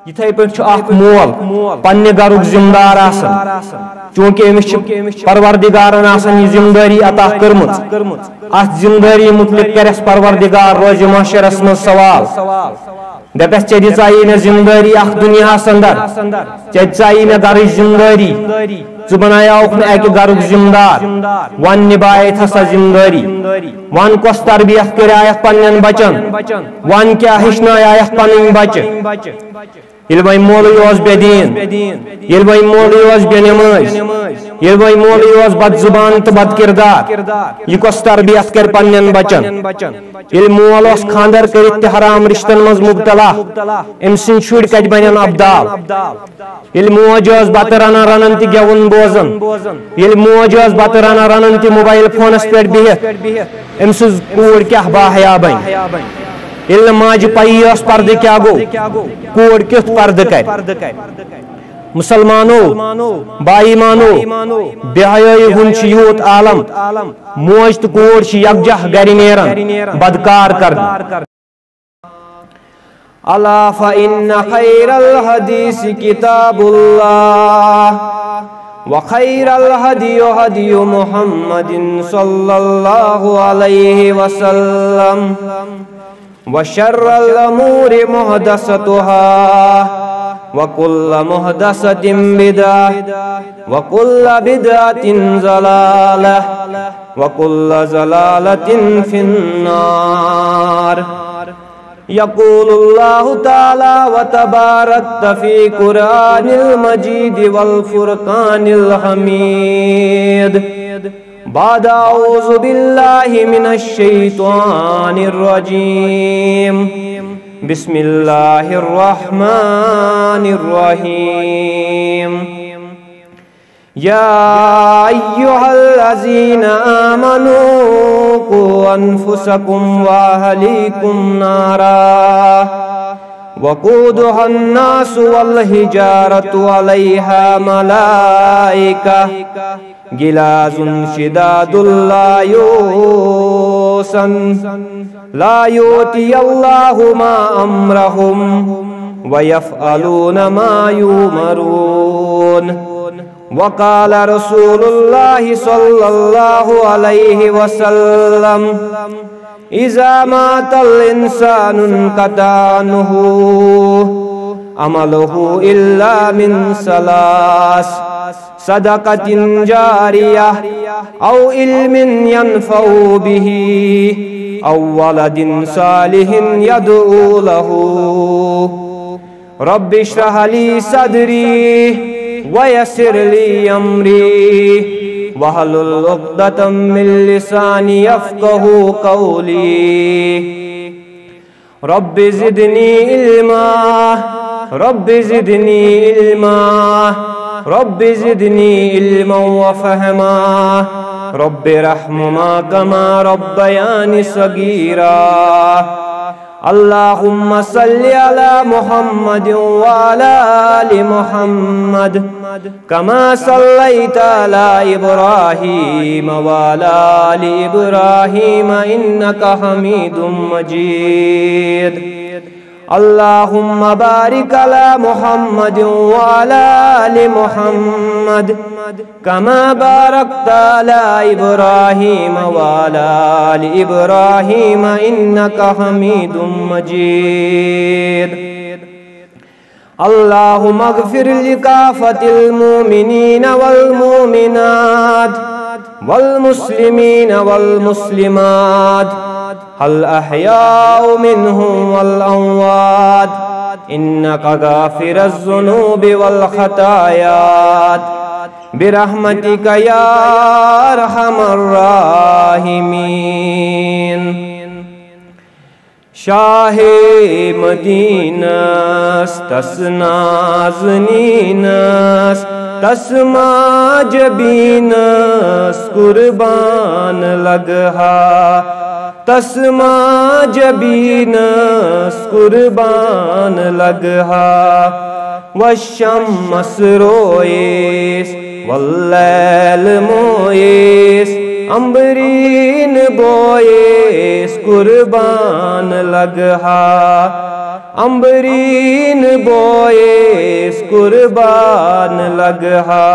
इथे पे मोल पन्ने गरुक जिम्मेदार चूंकि अमिस परवरदिगारन यह जिम्मेदारी अता कर्मच अत जिम्मेदारी मुतलिक करस परवरदिगार रोज महशरस मज सवाल दपस चे दिचाई मे जिम्मेदारी अख दुनिया अंदर चे दिचाई मे गरुच जिम्मेदारी ज बनायाउख मे अकि गरुक जिम्मेदार वन निभायत हसा जिम्मेदारी वन कस तरबियत करायत पन्न बचन वन क्या हेचनायत पन बच्चे ये वह मौलवी बेदीन ये वह मौलवी बेनमाज ये वह मौलवी बद जुबान तो बद किरदार यह कस तरबियत कर पन्न बचन ये मोल खानदर कर हराम रिश्तन मज मुबतला अम सद शुर कत बन अबदाल ये मोज बत रना रनन तो गेवन बोजन ये मोज बत रना रनन तो मोबाइल फोनस पे बिहित अम सज कूर क्या बाहया बन ये माज पई पर्द क्या गो कूर क्युथ पर्द कर मुसलमानो बाईमानो बेहयाई हुन यूत आलम मोज तो कूर यकजह गर नेरन बदकार कर अला फइन्न खैरल हदीस किताबुल्लाह व खैरल हदियु हदियु मुहम्मदिन सल्लल्लाहु अलैहि वसल्लम व शर्रल अमूरि मुहदसतुहा व कुल्ल मुहदसतिन बिदअह व कुल्ल बिदअतिन ज़लालह व कुल्ल ज़लालतिन फिन्नार यक़ूलुल्लाहु तआला व तबारकत फी कुरानिल मजीद वल फुरकानिल हमीद बाद औज़ु बिल्लाहि मिनश शैतानिर रजीम बिस्मिल्लाहिर रहमानिर रहीम या अय्युहल्लज़ीना आमनू कू अनफुसकुम व अहलीकुम नारा वक़ूदुहन नासु वल हिजारतु अलैहा मलाइका गिलाजुन शिदादुल ला युतियल्लाहु मा अमरहुम व यफ़अलून मा युमरून वक़ाल रसूलुल्लाहि सल्लल्लाहु अलैहि वसल्लम इज़ा मातल इंसानु इन्क़ता अन्हु अमलुहु इल्ला मिन सलास सदक़तिन जारियह औ इल्मिन यनफ़उ बिही औ वलदिन सालिहिन यदऊ लहू रब्बि इश्रह ली सदरी वयस्सिर ली अमरी वहलुल उक़दतम मिन लिसानी यफ़क़हू क़ौली रब्बि ज़िदनी इल्मा रब्बि ज़िदनी इल्मा रब्बि ज़िदनी इल्मा व फ़हमा रब्बि रहमुमा कमा रब्बयानी सगीरा अल्लाहुम्मा सल्लि अला मुहम्मद व अला आलि मुहम्मद कमा सल्लैता अला इब्राहीम व अला आलि इब्राहीम इन्नका हमीदुम मजीद अल्लाहुम्मा बारिक अला मुहम्मद व अला आलि मुहम्मद कमा बारकता अला इब्राहीम व अला आलि इब्राहीम इन्नका हमीदुम मजीद अल्लाहुम्मा अग़फ़िर लिकाफ़तिल मुमिनीन वल मुमिनात वल मुस्लिमीन वल मुस्लिमात हल अहयाउ मिनहुम वल अमवात इन्नका गाफ़िरुज़ ज़ुनूबि वल ख़तायात बिरहमतिका या अरहमर राहिमीन शाहे मदीनस तस नाज़नीनस तस माजबीनस कुर्बान लगहा तस माजबीनस कुर्बान लगहा वश्शम्स रोएस वल्लैल मोएस अम्बरीन बोएस कुर्बान लगहा अम्बरीन बोएस कुर्बान लगहा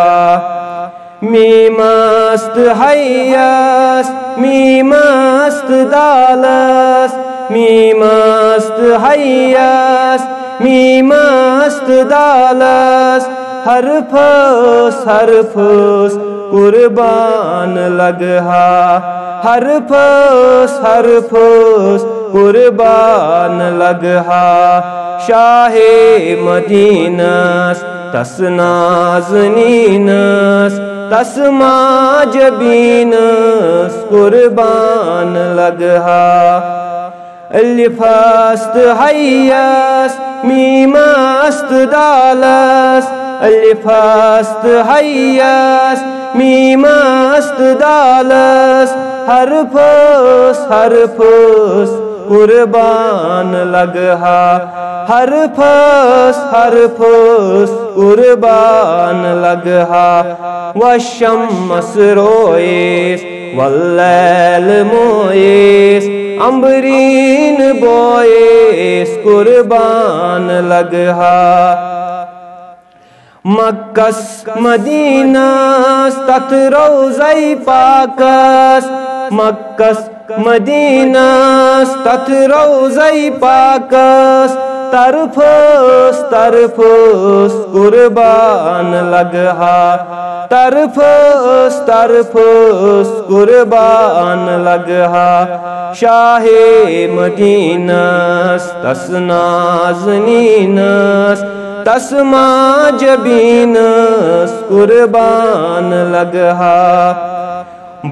मी मस्त हय्यस मी मस्त दालस मी मस्त हय्यस मी मस्त दालस हर फस कुर्बान लगहा हर फस कुर्बान लगहा शाहे मदीनस तस नाज़नीनस तस माजबीनस कुर्बान लगहा अलिफस्त हय्यस मी मस्त दालस अलिफस्त हय्यस मी मस्त दालस हर फस कुर्बान लगहा हर फस कुर्बान लगहा वशम्मस रोएस वल्लैल मोएस अम्बरीन बोएस कुर्बान लगहा मक्कस मदीनास तत रोज़ै पाकस मक्कस मदीनास तत रोज़ै पाकस तरफस कुर्बान लगहा तरफस कुर्बान लगहा शाहे मदीनस तस नाज़नीनस तस माजबीनस कुर्बान लगहा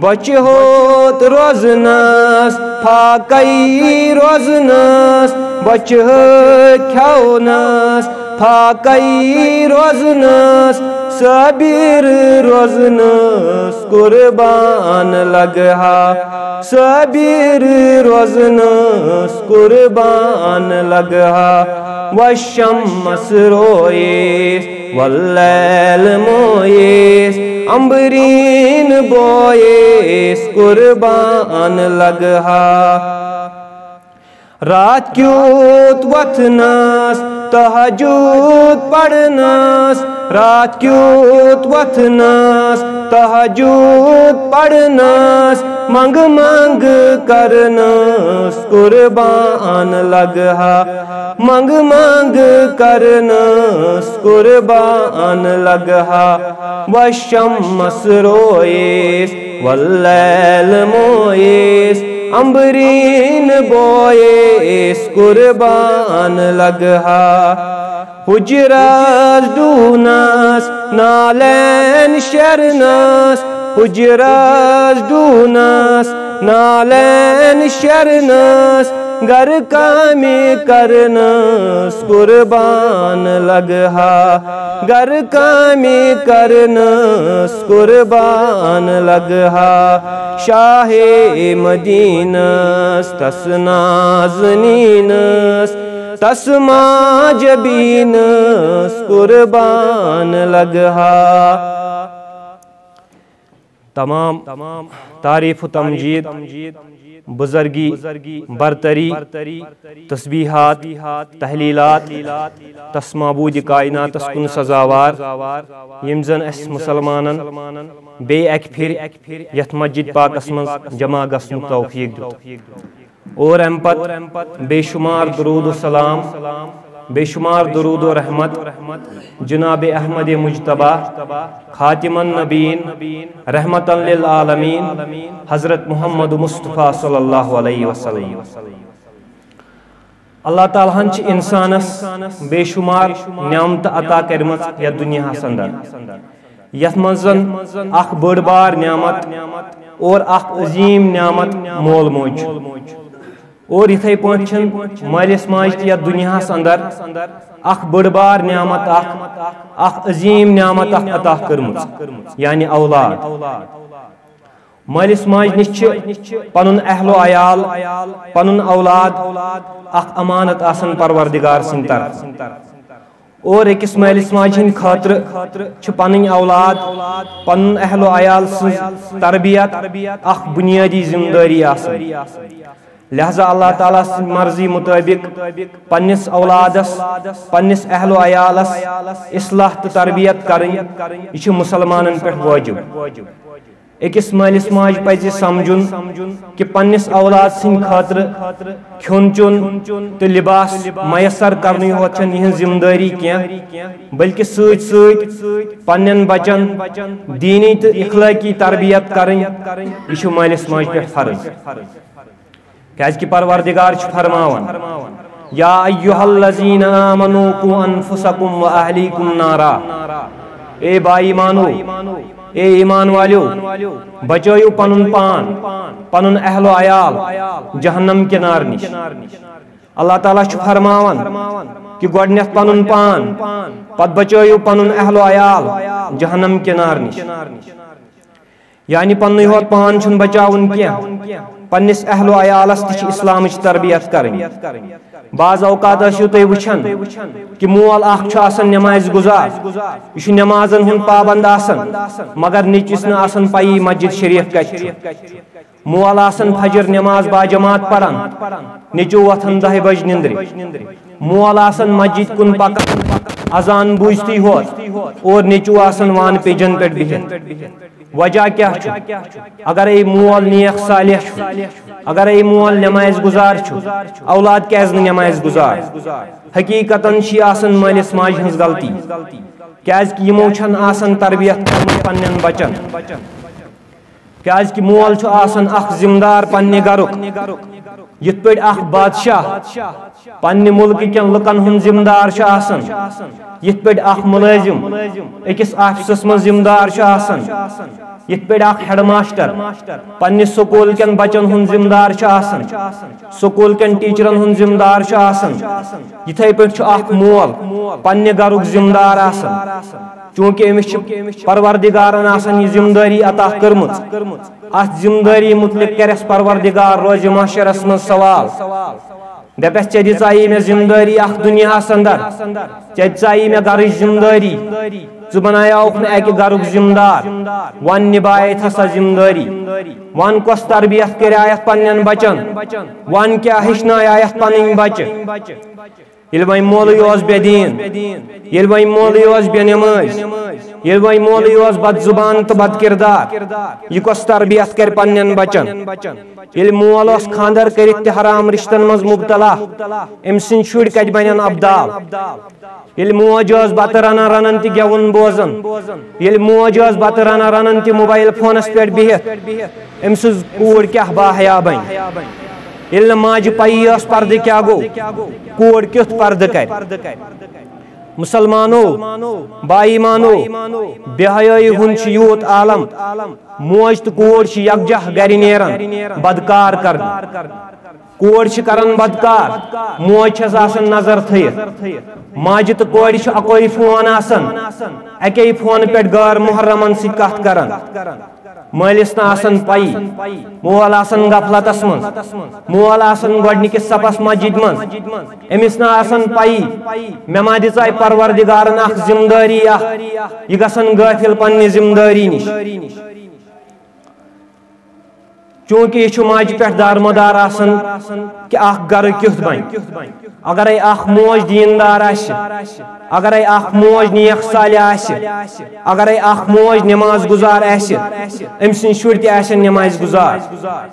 बच होत रोजनस फाकई रोजनस बच ख्यानस फाकई रोजनस सबीर रोजनस कुर्बान लगहा सबीर रोजनस कुर्बान लगहा वशम्मस रोएस वल्लैल मोएस अम्बरीन बोएस कुर्बान लगहा रात क्यूत वथनस तहज्जुद पढ़नस रात क्यूत वथनस तहज्जुद पढ़नस मंग मंग करनस कुर्बान लगहा मंग मंग करनस कुर्बान लगहा वशम्मस रोएस वल्लैल मोएस अम्बरीन बोएस कुर्बान लगहा हुजरस डूनस नालैन शरनस हुजरस डूनस नालैन शरनस गर कामी करनस कुर्बान लगहा गर कामी करनस कुर्बान लगहा शाहे मदीनस तस नाज़नीनस तस माजबीनस कुर्बान लगहा तमाम तारीफ तमजीद बुज़र्गी बरतरी तस्बीहात तहलीलात तस माबूद कायनात कुन सजावार यम जन अस मुसलमानन बे अक फिर यथ मस्जिद पाकस मज जमा गसनुक तौफीक दित और अम पत बेशुमार दुरूद व सलाम बेशुमार दुरूद व रहमत जनाब अहमद मुजतबा खातिमन नबीन रहमतन लिल आलमीन हजरत मोहम्मद मुस्तफ़ा सल्लल्लाहु अलैहि वसल्लम अल्लाह ताला च इंसानस बेशुमार नियामत अता करमत या दुनिया अंदर यथ मजन अख बड़ बार नियामत और अख अजीम नियामत मोल मोज और इथे पान मालिस माज या दुनिया अंदर अख बड़ बार नियामत अख अजीम नियामत अता करमुत यानी औलाद मालिस माज निश पनुन अहलो अयाल पनुन औलाद अख अमानत आसन परवरदिगार सिंद तरफ और अकिस मालिस माज हिंद खातिर पन्न औलाद पन्न अहलो अयाल तरबियत अख बुनियादी जिम्मेदारी लिहाजा अल्लाह ताला मर्जी मुताबिक पन्निस औलादस पन्निस अहलो अयालस इस्लाह तो तरबियत करें यह मुसलमानन पे वाजिब। अकिस मालिस माज पज समझुन कि पन्निस औलाद सिंद खातिर खोन चुन तो लिबास मयसर करने योत यह जिम्मेदारी क्या बल्कि सत सत पन्न बचन दीनी तो इखलाकी तरबियत करें यह मालिस माज पे फर्ज। क्या परवरदिगार फरमावन या अय्युहल्लज़ीना आमनू कू अनफुसकुम व अहलीकुम नारा, ए बाईमानो ए ईमान वालो बचायो पनुन पान पनुन अहलो अयाल जहन्नम के नार निश। अल्लाह ताला फरमावन कि गोडनेथ पनुन पान पत बचायो पनुन अहलो अयाल जहन्नम के नार निश। यानी पन्न योत पान छुन बचाउन क्या पन्निस अहलो अयालस ति इस्लाम तरबियत करें। बाज औकात तुम वुछन कि मोल नमाज गुजार यह नमाजन हुन पाबंद मगर निचिस न पई मस्जिद शरीफ कत मोल फजर नमाज बाजमात पढ़ान निचो वथन 10 बज निंद्र मोल मस्जिद कुन पकान अजान बूझती होत और निचो वान पेजन पे बिहित। वजह क्या अगर मोल नेक सालिह अगर मोल नमाज गुजार औलाद क्या नमाज गुजार हकीकतन मालिस माज हज गलती क्या यमो तरबियत पन्न बचन क्या मोल जिम्मेदार पन्ने गरुक यिथ पे बादशाह पन्ने मुल्क कन लुकन हुंद जिम्मेदार यिथ पे मुलाजिम अकिस ऑफिसस मं जिम्मेदार यिथ पे हेडमास्टर पन्ने स्कूल कन बचन हुंद जिम्मेदार स्कूल कन टीचरन हुंद जिम्मेदार यिथे पे मोल पन्ने गरुक जिम्मेदार चूंकि अमिस परवरदिगारन यह जिम्मेदारी अता कर्म अत जिम्मेदारी मुतलिक करस परवरदिगार रोज महशरस मं सवाल दपस चे दिचाई मे जिम्मेदारी दुनियास अंदर चे दिचाई मे घर जिम्मेदारी ज़ बनायाउख न अकि गरुक जिम्मेदार वन निभायत हसा जिम्मेदारी वन कस तरबियत करायत पन्न बचन वन क्या हेचनायत पन्न बच्चे ये वह मोल बेदीन ये वह मोल बेनमाज ये वह मोल बद जुबान तो बद किरदार यह कस तरबियत कर पन्न बचन ये मोल खानदर कर हराम रिश्तन मज मुबतला अम सिंद शुर कत बन अबदाल ये मोज बत रना रनन त गेवन बोजन ये मोज बत रना रनन त मोबाइल फोनस पे बिहित अम सज कूर क्या बाहया बन ये माज पई पर्द क्या गो कूर क्युथ पर्द कर। मुसलमानो बाईमानो बेहयाई हुंद यूत आलम मोज तो कूर यकजह गर नेरन बदकार कर कूर करन बदकार मोज नजर थी माज तो कौर अकोई फोन अके फोन पे गार मुहर्रमन सत कर मालिस न पई मोल गफलतस मं मोल गोडनिकिस सपस मस्जिद मं अमिस न पई मे मा दिचाई परवरदिगारन जिम्मेदारी यह गसन गाफिल पन्ने जिम्मेदारी निश चूंकि यह माज पे दारमदार कि गर क्युथ बन अगर मोज दीनदार अगर मोज नेक सालिह अगर मोज नमाज गुजार अम सिंद शुर त नमाज गुजार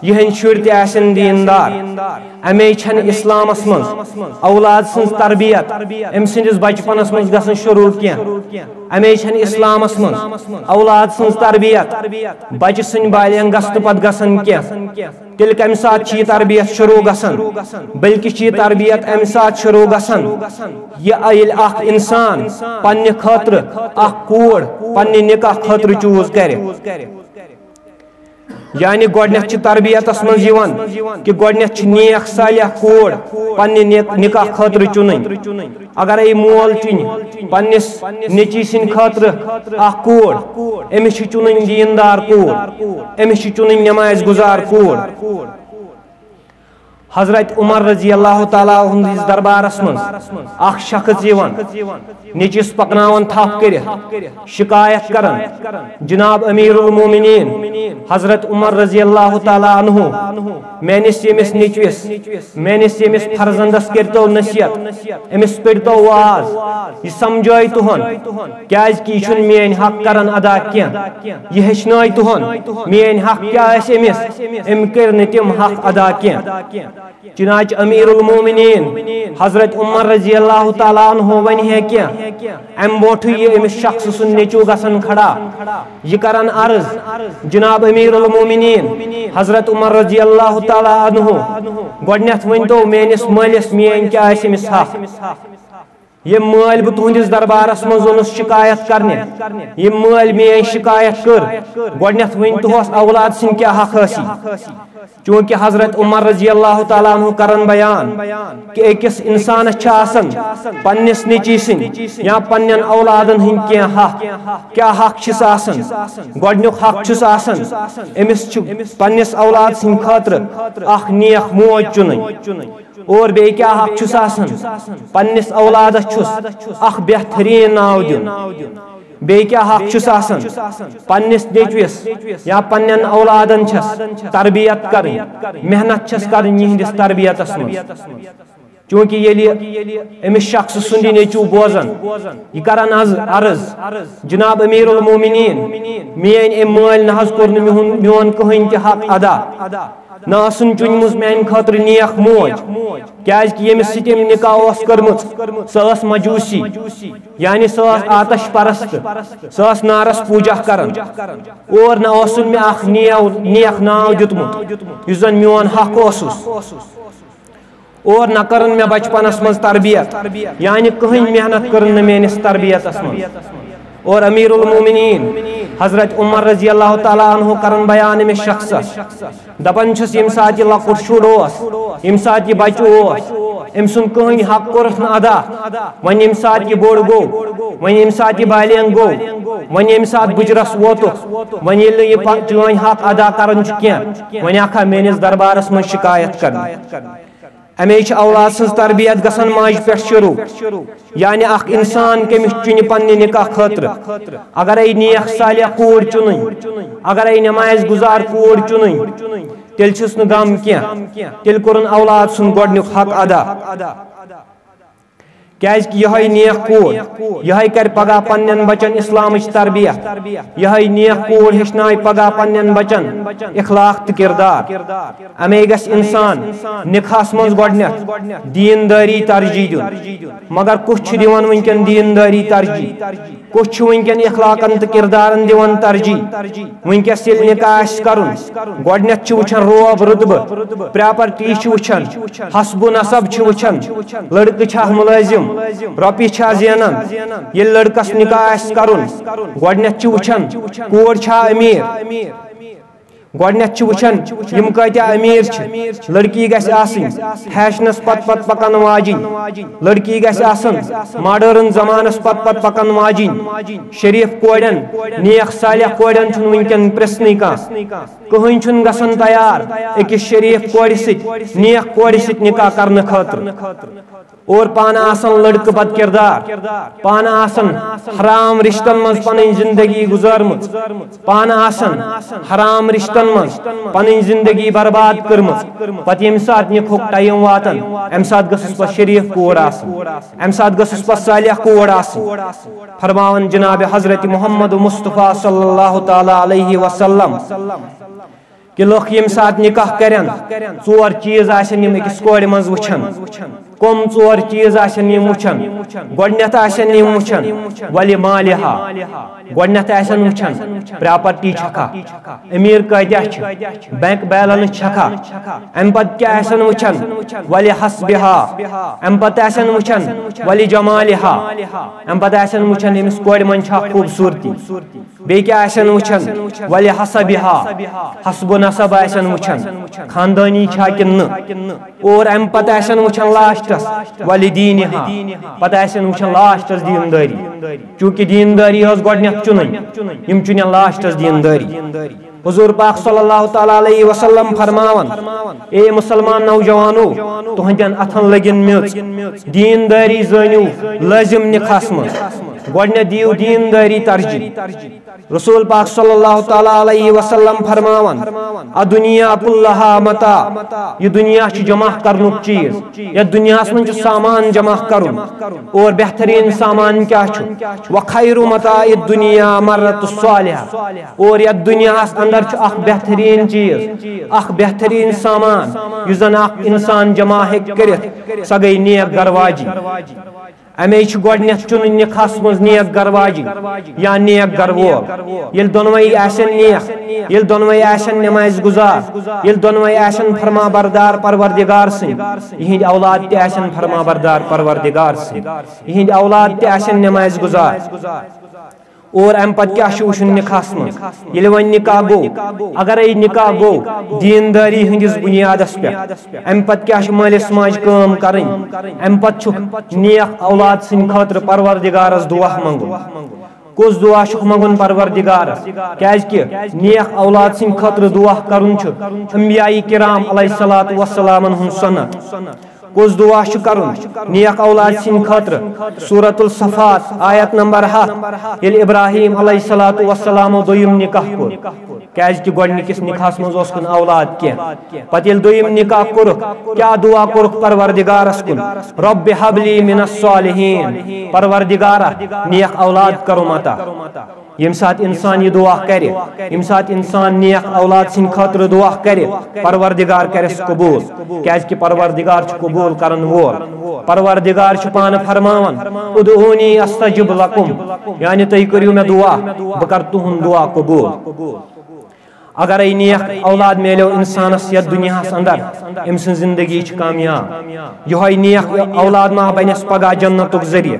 यहन शुर त दीनदार अमे इस्लामस मं औलाद सज तरबियत अम सिंदिस बचपनस मं गसन शुरू क्या अमे इस्लामस मं औलाद सज तरबियत बच्चे सद बालियन गस्त पत गसन क्या तेल कम सात तरबियत शुरू गसन बल्कि तरबियत अम सात शुरू गसन यह इंसान पन्ने खतर कूर पन्ने निकाह खतर चूज करे यानी गोडनेथ तरबियतस मं कि गोडनेथ नेक सालिह कूर पन्ने निकाह खतर चुन अगर मोल चुन पन्निस नेची सिंद खतर कूर अमिस चुन दीनदार कूर अमिस चुन नमाज गुजार कूर हजरत उमर रजी अल्लाह ताला हुंदिस दरबारस मं अख शख्स यिवान निचिस पकनावन थप करित शिकायत करन जनाब अमीरुल मोमिनीन हजरत उमर रजी अल्लाह ताला अन्हु मेनिस यमिस निचविस मेनिस यमिस फर्जंदस करतो नसीहत एमिस पड़तो वाज यह समझाई तुहन क्याज कि यह मेन हक करन अदा क्या यह हेचनाई तुहन मेन हक क्या एमिस एम कर तिम हक अदा क्या चुनाच अमीरुल मोमिनीन हजरत उमर रजी अल्लाह ताला अन्हु वन है क्या अम बोठु ये अमिस शख्स सुन नेचू गसन खड़ा यह करन अर्ज जनाब अमीरुल मोमिनीन हजरत उमर रजी अल्लाह ताला अन्हु गोडनेथ वनतो मेनिस मालिस मेन क्या अमिस हक ये माल बह तुहंदिस दरबारस मं शिकायत करने ये माल मेन शिकायत कर गोडनेथ वन तुहस औलाद सिंह क्या हक हसी चूंकि हजरत उमर रजी अल्लाह ताला अन्हु करन बयान कि अकिस इंसान पन्निस निची सिन या पन्न औलादन हिंद क्या हक छिस आसन गोडनुक हक छिस आसन एमिस पन्निस औलाद सिंद खातिर अख नेक मोज चुन और बे क्या हक छुस आसन पन्निस औलादस छुस अख बेहतरीन नाव दिन बे क्या हक छुस आसन पन्निस नेचविस या पन्न औलादन छस तरबियत कर मेहनत छस कर यिहंदिस तरबियतस मं चूंकि अमिस शख्स सुंदी नेचू बोजन यह करन अर्ज जनाब अमीरुल मोमिनीन मेन एम माल नहज कोर मोन कहीं ते हक अदा ना आसन चुनमुज मेन खातिर नेक मोज क्याज कि यमिस सितम निकाह कर्मुच सस मजूसी यानी सस आतश परस्त सस नारस पूजा करन और ना आसन मे अख नेक नाव दितमुत युस जन मोन हक ओसुस और न करन मे बचपनस मज तरबियत यानी कहीं मेहनत करन मेनिस तरबियतस मं और अमीरुल मोमिनीन हजरत उमर रजी अल्लाह ताला अन्हु करन बयान में शख्स दपन छस यम सात लकुट शुर यम सात बच्च अम सुन कहीं हक कोर अदा वन यम सात बोड़ गो वन यम सात बालियन गो वन यम सात बुजरस वोत वन ये चन हक अदा करन कह वन आखा मेनिस दरबारस मं शिकायत कर अमे औलाद सज तरबियत गसन माज पे शुरू यानी अख इंसान कमिस चुन पन्ने निकाह खातिर अगर नेक सालिह कूर चुन अगर नमाज गुजार कूर चुन तेल छुस न गम कह तेल कोरन औलाद सुन गोडनुक हक अदा क्याज कि यह नेक कूर यह कर पगह पन्न बचन इस्लाम तरबियत यह नेक कूर हेचनाय पगह पन्न बचन इखलाक तो किरदार अमे गस इंसान निकाहस मं गोडनेथ दीनदारी तरजीह दिन मगर कुछ दिवान वनकन दीनदारी तरजीह कुछ वनकन इखलाकन तो किरदारन दिवान तरजीह वनकस ये निकाह करुन गोडनेथ वुछन रोब रुतबह प्रॉपर्टी वुछन हसबु नसब वुछन लड़क छा मुलाजिम रॉपी छा जेनन ये लड़कस निकाह करुन गोडनेथ वुछन कोर छा अमीर गोडनेथ वुछन यम कत्या अमीर लड़की गस आसिन फैशनस पत पत पकन वाजिन लड़की गस आसन मॉडर्न जमानस पत पत पकन वाजिन शरीफ कोडन नेक सालिह कोडन छुन वनकन प्रश्न कहीं छुन गसन तैयार अकिस शरीफ कोड सित नेक कोड सित निकाह करने खातिर और पाना आसन लड़क बद किरदार पाना आसन हराम रिश्तन मं पन जिंदगी गुजारमुत पाना आसन हराम रिश्तन मं पन जिंदगी बर्बाद कर्मुत पत यम सात निखुक टाइम वातन अम सात गसस पत शरीफ कोर आसन अम सात गसस पत सालिह कोर आसन फरमावन जनाब हजरत मोहम्मद मुस्तफा सल्लल्लाहु ताला अलैहि वसल्लम कि लोग यम सात निकाह करन चोर चीज आसन यम अकिस कोर मं वुछन कम चोर चीज आसन यम वुछन गोडनेथ आसन यम वुछन वलि मालिहा गोडनेथ आसन वुछन प्रॉपर्टी छका अमीर कत्या छ बैंक बैलेंस छका अम पत क्या आसन वुछन वलि हस्बिहा अम पत आसन वुछन वलि जमालिहा अम पत आसन वुछन यमिस कोर मं छ खूबसूरती बे क्या आसन वुछन वलि हसबिहा हस्बु नसब आसन वुछन खानदानी छा किन और अम पत आसन वुछन लास्टस वलि दीनिहा पत आसन वुछन लास्टस दीनदारी चूंकि दीनदारी हस गोडनेथ चुन यम चुन लास्टस दीनदारी हुजूर पाक सल्लल्लाहु तआला अलैहि वसल्लम फरमावन ए मुसलमान नौजवानो तुहंदन अथन लगिन म्यूच दीनदारी जानियो लाजिम निखास मज गोडने दियो दीनदारी तरजीह रसूल पाक सल्लल्लाहु तआला अलैहि वसल्लम फरमावन दुनिया कुल्लहा मता ये दुनिया जमा करनुक चीज या दुनिया में सामान जमा करुन और बेहतरीन सामान क्या व खैरु मता दुनिया मर्रतुस सालिहा और या दुनिया अंदर बेहतरीन चीज बेहतरीन सामान युस जन इंसान जमा कर सह गई नेक गरवाजी अमे गोडनेथ चुन निखास मज नेक गरवाजी या नेक गरवोल ये दोनवई आसन नेक ये दोनवई आसन नमाज गुजार ये दोनवई आसन फरमा बरदार परवरदिगार सिंह यहिंद औलाद ते आसन फरमा बरदार परवरदिगार सिंह यहिंद औलाद ते आसन नमाज गुजार और अम पत क्या वुचन निखास मज ये वन निकाह गो अगर निकाह गो दीनदारी हंदिस बुनियादस पे अम पत क्या मालिस माज काम करें अम पत नेक औलाद सिंद खतर परवरदिगारस दुआ मंगुन कुछ दुआ मंगुन परवरदिगारस क्या नेक औलाद सिंद खतर दुआ करुन अंबियाई किराम अलैहिस्सलातु वस्सलामन हुन सन्नत कुछ दुआ करुन नेक औलाद सिंद खतर सूरतुल सफात आयत नंबर 7 ये इब्राहिम अलैहिस्सलातु वस्सलाम दोयम निकाह कोर क्या गोडनिकिस निकाहस मज ओस औलाद कह पत दोयम निकाह कोर क्या दुआ कोर परवरदिगारस कुन रब्बि हबली मिनस सालिहीन परवरदिगारा नेक औलाद करो मता यम सात इंसान ये दुआ करे यम सात इंसान नेक औलाद सिंद खतर दुआ करे परवरदिगार करस कबूल क्या परवरदिगार कबूल करन वोल परवरदिगार पान फरमावन उदऊनी अस्तजिब लकुम यानी तुम करियो मे दुआ बह कर तुहुंद दुआ कबूल अगर नेक औलाद मिलो इंसानस यथ दुनिया अंदर अम जिंदगी कामयाब यह नेक औलाद मा बनस पगह जन्नतुक जरिए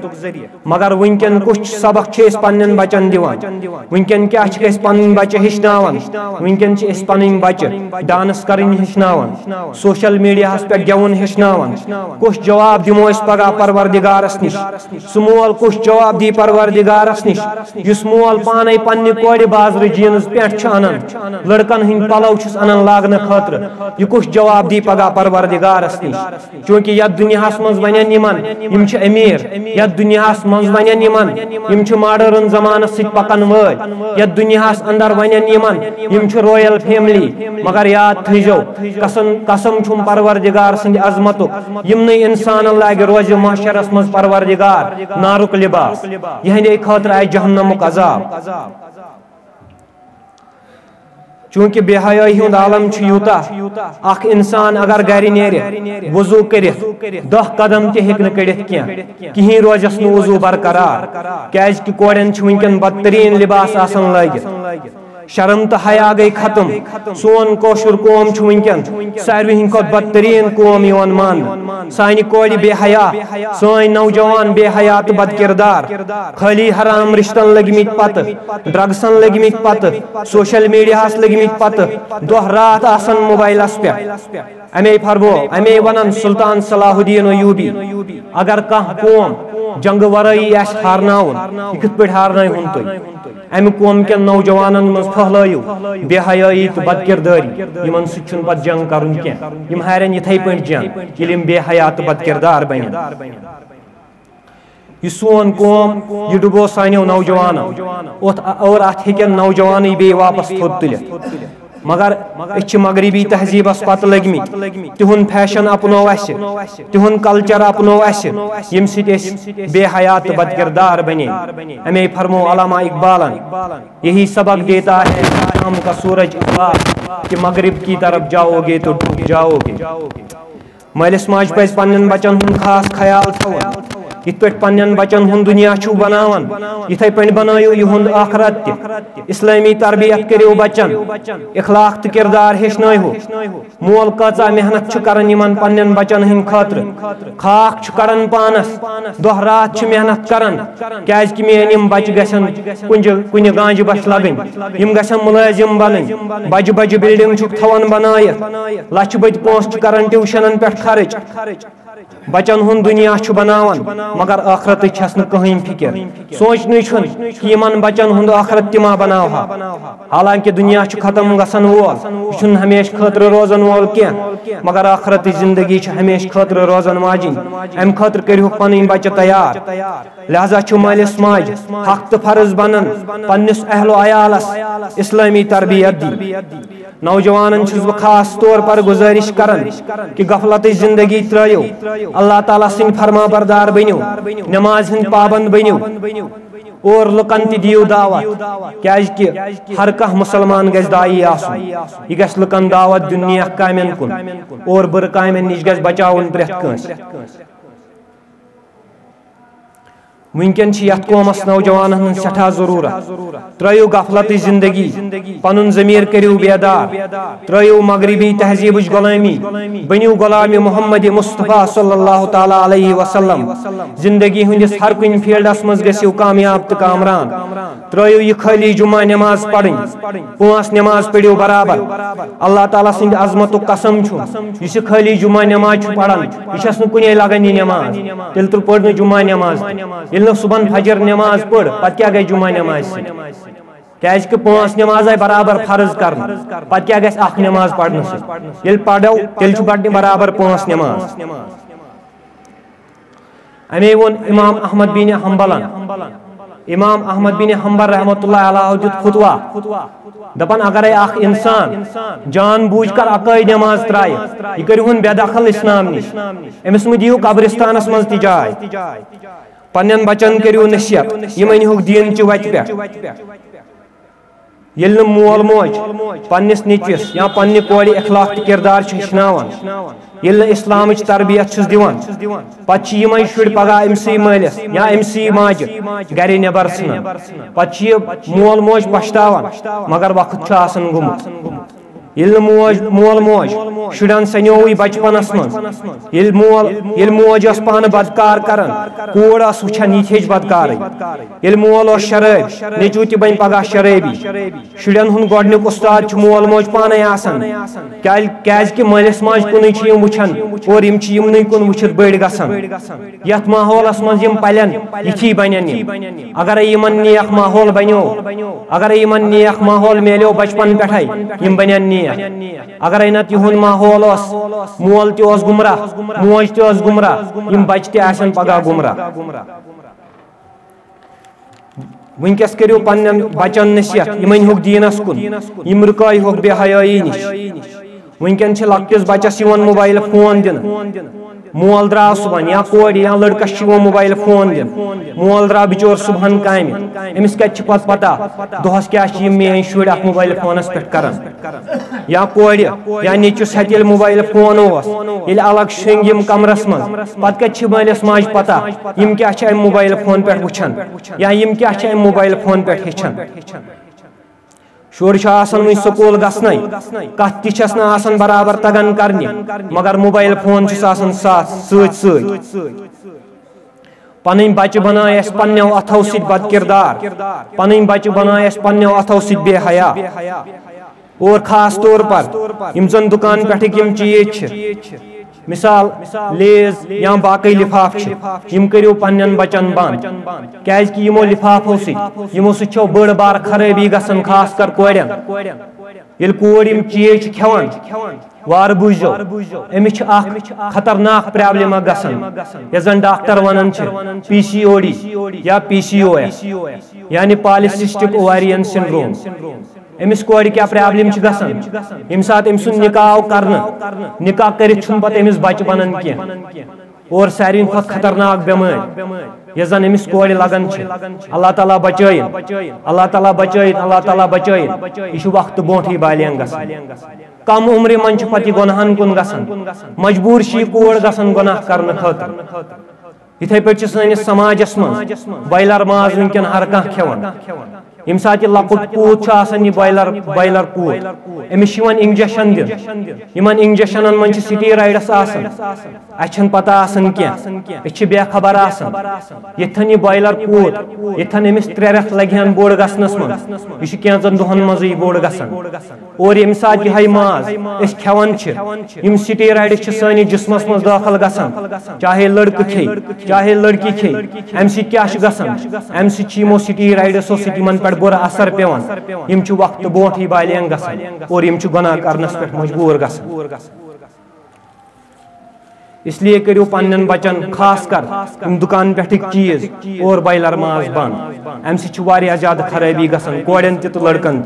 मगर वनकन कुछ सबक पन्न बचन दिवान वनकन क्या पन बच्चे हेचनावन वनकन पन बच्चे डांस करन हेचनावन सोशल मीडिया पे गेवन हेचनावन कुछ जवाब दिमो पगह परवरदिगारस निश सह मोल कुछ जवाब दी परवरदिगारस निश युस मोल पाने पन्ने कोड़ बाजार जीन्स पेंट अनन लड़कन हिंद पलव अनन लागन खतर यह कुछ जवाब दी पगह परवरदिगारस निश चूंकि यथ दुनिया मज वन यमन यम अमीर यथ दुनिया मज वन यमन यम मॉडर्न जमानस सत पकन वल यथ दुनिया अंदर वन यमन यम रॉयल फैमिली मगर याद थो कसम छुम परवरदिगार सिंद अजमतुक यम इंसान लाग रोज महशरस मज परवरदिगार नारुक लिबास यहंदे खतर आय जहन्नमुक अजाब चूंकि बेहयाई हुंद आलम यूता अख इंसान अगर घर नेर वजू कर 10 कदम ते हेक कड़ित कहीं रोजस न वजू बरकरार क्या कोड़न वनकन बदतरीन लिबास आसन लगित शर्म तो हया गई खत्म सोन कोशुर कौम वनकन सारे हिंद बदतरीन कौम मान सानि कोड़ बेहया सन नौजवान बेहया तो बद किरदार खाली हराम रिश्तन लगमित पत ड्रग्सन लगमित पत सोशल मीडिया लगमित पत दोह रात आसन मोबाइलस पे अमे फरमो अमे वनन सुल्तान सलाहुद्दीन अय्यूबी अगर कह कौम जंग वरई हारनाउन यह कित पे हारन हुन तुम अमि कौम के नौजवानन मज फहलयू बेहयाई तो बदकिरदारी यमन सत पे जंग कर कह हारन इथे पे जंग ये बेहया तो बदकिरदार बन यह सोन कौम यह डुबो सानो नौजवान और अत हेकन नौजवान बे वापस थोद तुलित मगर मगरबी तहजीबस पत लगमित तिहुन फैशन अपनो तिहुन कल्चर अपनो यम बेहया तो बदकिरदार बने अमे फरमो अल्लामा इकबालन यही सबक देता है शाम का सूरज कि मगरिब की तरफ जाओगे तो डूब जाओगे मालिस माज पज पन्न बचन हुंद खास ख्याल थवन इत पे पन्न बचन हुंद दुनिया छु बनावन इथे पे बनायो युहुंद आखरत ते इस्लामी तरबियत करियो बचन इखलाक त किरदार हेचनायो मोल कचा मेहनत छु करन यमन पन्न बचन हिंद खतर खाक छु करन पानस दोह रात छु मेहनत करन क्याज कि मेन यम बच गसन कुन गांज बस लगन यम गसन मुलाजिम बनन बज बज बिल्डिंग छु थवन बनायत लछ बद पोस्ट छु करन ट्यूशनन पे खर्च बचन हुन दुनिया बनावान मगर आखरत छस न कहीं फिक्र सोचने कि यमन बचन हुंद आखरत तिमा बनावहा हालांकि दुनिया खत्म गसन वोल हमेश खतर रोजन वोल कह मगर आखरत जिंदगी हमेश खतर रोजन वाजिन अम खतर करू पन बच्चे तैयार लिहाजा मालिस माज हक तो फर्ज बनन पन्निस अहलो अयालस इस्लामी तरबियत दी नौजवानन बह खास तौर पर गुजारिश करन कि गफलत जिंदगी त्रयो अल्लाह ताला सिंह फरमा बरदार बनो नमाज हिंद पाबंद बनो और लुकन दियो दावत क्या हर कह मुसलमान गज दाई आसुन यह गस लुकन दावत दुनिया कामें कुन और बुर कामें निश गज बचाउन प्रेथ कंस वुनकन कौमस नौजवान सठा जरूरत त्रयो गफलत जिंदगी पनुन जमीर करू बेदार त्रयो मगरबी तहजीब गुलामी बनियो गुलामी मोहम्मद मुस्तफा सल्लल्लाहु तआला अलैहि वसल्लम जिंदगी हंदिस हर कुन फील्डस मज गसियो कामयाब तो कामरान त्रयो यह खाली जुमा नमाज पढ़न पांच नमाज पढ़ियो बराबर अल्लाह ताला सिंद अजमत कसम यह खाली जुमा नमाज पढ़ान यह कुने लगन नमाज तेल तो पढ़ जुमा नमाज सुबह फजर नमाज पढ़ पत क्या गई जुमा नमाज क्या पांच नमाज बराबर फर्ज कर पत क्या गख नमाज पढ़ने पढ़ो तेल पढ़ने बराबर पांच नमाज अमे वोन इमाम अहमद बिन हम्बलन इमाम अहमद बिन हम्बल रहमतुल्लाह अलैह दित फतवा दपन अगर इंसान जान बूझ कर अकाई नमाज त्राय यह करुन बेदखल इस्लाम निश अमिस दियो कब्रिस्तानस मज ति जाय पन्न बचन करू नसीहत यह अनहुक दीन च वत पे ये मोल मोज पन्निस निचविस या पन्ने कोड़ अखलाक तो किरदार हेचनावान ये इस्लाम तरबियत दिवान पत यम शुर पगह अमसी मालिस या अमसी माज गर नबर सन पत मोल मोज पछतावान मगर वक्त गुमुत मोल मोज शुरन सनो बचपनस मज मोज पान बदकार करान कोड़ वुचान यह बदकार मोल शराब नेचू तह बन पगह शराबी शुरन हूं गोडनुक उस्ताद मोल मोज पान क्या मालिस माज कुन वुचान और यमन कुन वुचित बड़ गसान यथ माहौलस मज पलन यथी बन अगर यमन नेक माहौल बनो अगर यमन नेक माहौल मिलो बचपन पे यम बन नेक अगर नत युन माहौल मोल तस गुमराह मोज तस गुमराह यम बच तन पगह गुमराह वनकस करो पन्न बचन नसीहत यम दीनस कुन यम रुकाय बेहयाई निश वनकन लकटिस बचस मोबाइल फोन दिन मोल द्राव सुबह या कोड़ या लड़कस मोबाइल फोन दिन मोल द्राव बिचोर सुबह काम अमिस कत पता दोहस क्या मेन शुर मोबाइल फोनस पे कर या कोड़ या नीचुस हत मोबाइल फोन ये अलग शेंग कमरस मज पत कत मालिस माज पता यम क्या मोबाइल फोन पे वुचान या यम क्या मोबाइल फोन पे हेचान शुर वह स्कूल गसन कत तस बराबर तगन करने मगर मोबाइल फोन पन बच्चे बनाए पन्नो अथो सत बद किरदार पन बच्चे बनाए पन्नो अथो सत बेहया और खास तौर पर यम जन दुकान पे चीज मिसाल लेज या बाकी लिफाफ यम करो पन्न बचन बंद क्या यमो लिफाफो समो सो बड़ बार खराबी गसन खास कर कोड़न ये कोड़ यम चीज खेवान वार बुझो अमिस खतरनाक प्रॉब्लम गसन यह डॉक्टर वनान PCOD या PCOS यानी पॉलिसिस्टिक ओवेरियन सिंड्रोम अमिस कोड़ क्या प्रॉब्लम गसन यम सात अम सुन निकाह कर निकाह कर अमिस बच्चे बनन कह और सारे खुद खतरनाक बेमारी यह अमिस कोड़ लगन अल्लाह ताला बचाइन अल्लाह ताला बचाइन अल्लाह ताला बचाइन यह वक्त ब्रोह बालियन कम उम्र मन पे गुनाहन कुन गसन मजबूर कोड़ गसन गुनाह करने खतर इथे पे सनिस समाजस मज बॉयलर माज वनकन हर कह खेवान यम साथ लकुट पूत बॉयलर पूत अमिस इंजेक्शन दिन इंजेक्शन मन स्टीराइड्स अच्छन पता कह बेखबर ये बॉयलर पूत ये अमिस 3 रेत लगे बोड़ गसनस मज यह दुहन मज बोड़ गसान और यम साथ यह माज खेवान स्टीराइड्स सानी जिस्मस मज दाखिल गसान चाहे लड़क खे चाहे लड़की खे अम अम सो स्टीराइड्सो पे बुरा असर पेवान वक्त बोट बालियन गसान और गुनाह करनस पे मजबूर गसान इसलिए करो पन्न बचन खास कर दुकान पे चीज और बॉयलर माज बंद अम ज्यादा खराबी गसान कोड़न तो लड़कन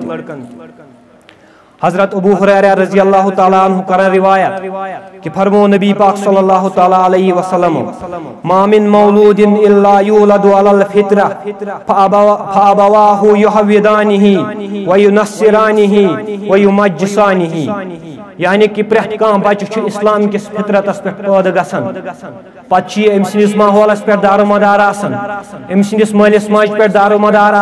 हजरत अबू हुरैरा रज़ी अल्लाह ताला अन्हु कर रिवायत कि फरमो नबी पाक सल्लल्लाहु ताला अलैहि वसल्लम मा मिन मौलूदिन इल्ला यूलदु अलल फित्रा फअबवाहु युहविदानिही व युनस्सिरानिही व युमज्जिसानिही यानी कि प्रत कह बच्चे इस्लाम किस फितरतस पे पैदा गसान पे अम सिंदिस माहौलस पे दारोमदार अम सिंदिस मालिस माज पे दारोमदार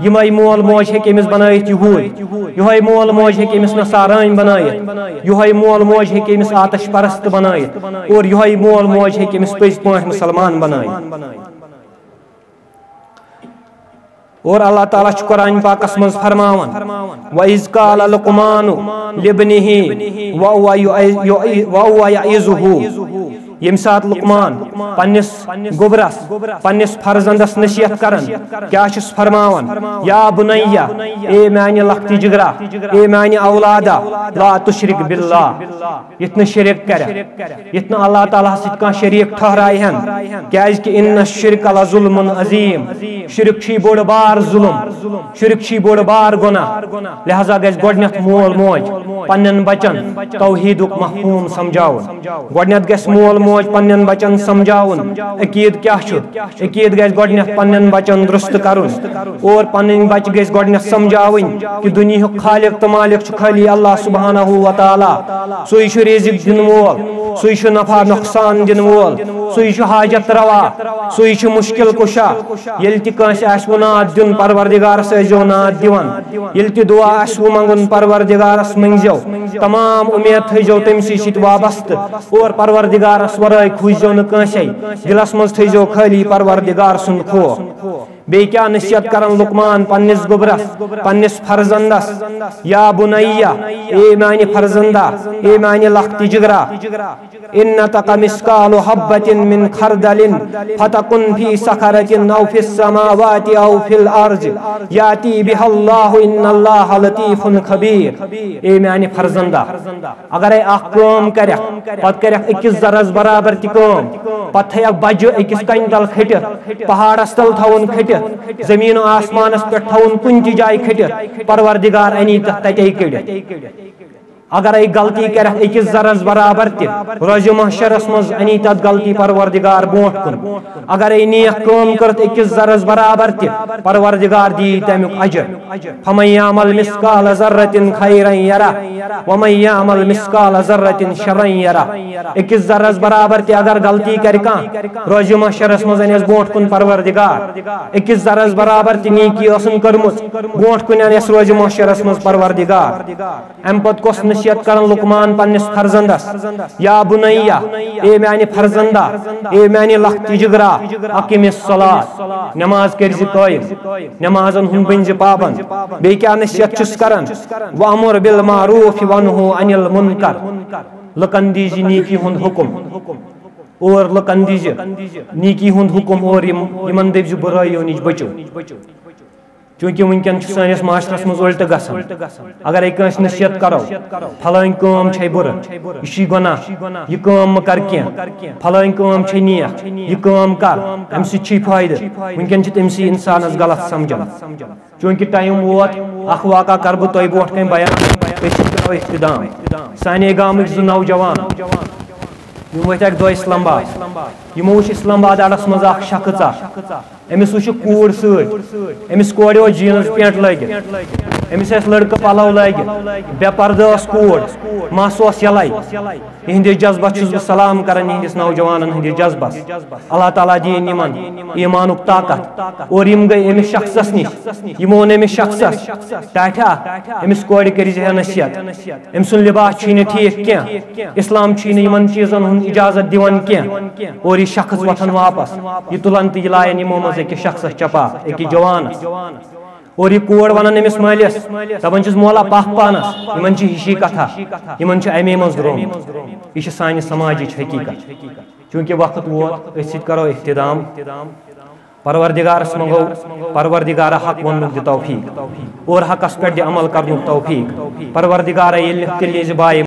यमे मोल मोज हे अमिस बनायित यह मोल मोज हे अमिस नसारान बनायित यह मोल मोज हे अमिस आतश परस्त बनायित और यह मोल मोज हे अमिस पज पाठ मुसलमान बनायित और अल्लाह ताला कुरान पाकस मज फरमावन व इज़ क़ाल लुक़मानु लिब्निही व हुवा यइज़ुहु यम साथ लुक़मान पन्निस गुबरस पन्निस फर्जंदस नसीहत करन क्या फरमावन या बुनैया ए माने लख्ती जिगरा ए माने औलादा ला तुशरिक बिल्लाह इतना शिरक कर इतना अल्लाह ताला सत का शरीक ठहरायहन क्याज कि इन्न शिरक लजुल्मुन अजीम शिरक छी बोड़ बार जुल्म शिरक छी बोड़ बार गुनाह लिहाजा गज गोडनेथ मोल मोज पन्नन बचन तौहीदुक मफहूम समझावन गोडनेथ गस मोल मोज पन्न बचन समझावन अकीद क्या अकीद गज गोडनेथ पन्न बचन दुरुस्त करुन और पन्न बच गज गोडनेथ समझावन कि दुनिया खालिक तो मालिक खाली अल्लाह सुब्हानहु व तआला सोई छु रिज़िक दिन वोल सोई छु नफा नुकसान दिन वोल सोई छु हाजत रवा सोई छु मुश्किल कुशा येल ति कांस आसो नाद दिन परवरदिगारस जो नाद दिवन येल ति दुआ आसो मंगुन परवरदिगारस मंगजो तमाम उम्मीद थजो तमसी सित वाबस्त और परवरदिगारस वराय खुजो न कांसे दिलस मज थजो खाली परवरदिगार सुन खो बे क्या नसीहत करन लुक़मान पन्निस गुबरस पन्निस फर्जंदस या बुनैया ए माने फर्जंदा ए माने लख्ती जिगरा इन्नतक मिस्कालु हब्बतिन मिन खरदलिन फतकुन फी सखरतिन औ फिस समावाति औ फिल अर्ज याती बिहल्लाहु इन्नल्लाह लतीफुन खबीर ए माने फर्जंदा अगर आख काम करे पत करे इकिस जरस बराबर ति काम पत थय बज इकिस कन तल खट पहाड़स तल थवन खट जमीन आसमानस पे थवन कुन जाय खट परवरदिगार अनी तते कड़ अगर यह गलती कर अकिस जरस बराबर तज महशरस मज अनी तथ गलती परवरदिगार बोट कुन अगर यह नेक काम कर अकिस जरस बराबर परवरदिगार दी तमुक अजर फमन यामल मिस्काल जर्रतिन खैरन यरा वमन यामल मिस्काल जर्रतिन शर्रन यरा अकिस जरस बराबर अगर गलती कर रोज महशरस मज अनस बोट कुन परवरदिगार अकिस जरस बराबर नेकी कर्मुत बोट कुन अनस रोज महशरस मज परवरदिगार अम पत कस करन लुक़मान पन्निस फर्जंदस या बुनैया ए माने फर्जंदा ए माने लख्ती जिगरा अकिमिस सलात नमाज करजि कायम नमाजन हुन बनजि पाबंद बे क्या नसीहत छुस करन व अमर बिल मारूफ व नहु अनिल मुनकर लकन दीजि नेकी हुन हुकुम और लकन दीजि नेकी हुन हुकुम और यमन दबजि बुराइयों निश बचो चूंकि वनकन सानिस माशरस मज उल्ट गसान अगर एक नसीहत करो फलान काम छे बुर यह गुनाह यह काम कर कह फलान काम छे नेक यह काम कर अम सि फायदे वनकन तमसी इंसानस गलत समझान चूंकि टाइम वोत अख वाक़ा कर बह तुह बोट कन बयान इख्तिदाम साने गामिक जो नौजवान यम वथ दो इस्लामाबाद यमो इस्लामाबाद अड़स मज शख्स अमिस वुच कूड़ समिस कोड़ जीन्स पेंट लगित अमिस लड़का पलव लगित बेपर्द कूड़ मस यलै इहंदिस जज्बस बह सलाम करान इहंदिस नौजवान हंदिस जज्बस अल्लाह ताला दीन यमन ईमानुक ताकत और यम गई अमिस शख्सस निश यमो अमिस शख्सस टाठा अमिस कोड़ कर नसीहत अम सुन लिबास ठीक क्या इस्लाम यमन चीजन हूं इजाजत दिवान क्या और यह शख्स वथन वापस यह तुलन तो यह लायन यमो मज अकिस शख्सस चपा अकिस जवानस और यह कोड़ वन अमिस मालिस दपान मोला पह पानस इन हिशी कथा इन अमे मज द्रोमुत यह सानि समाज हकीकत चूंकि वक्त वोत अस करो इख्तिदाम परवरदिगारस मंगो परवरदिगार हक वन दि तौफीक और हकस पे अमल कर तौफीक परवरदिगार ये बाय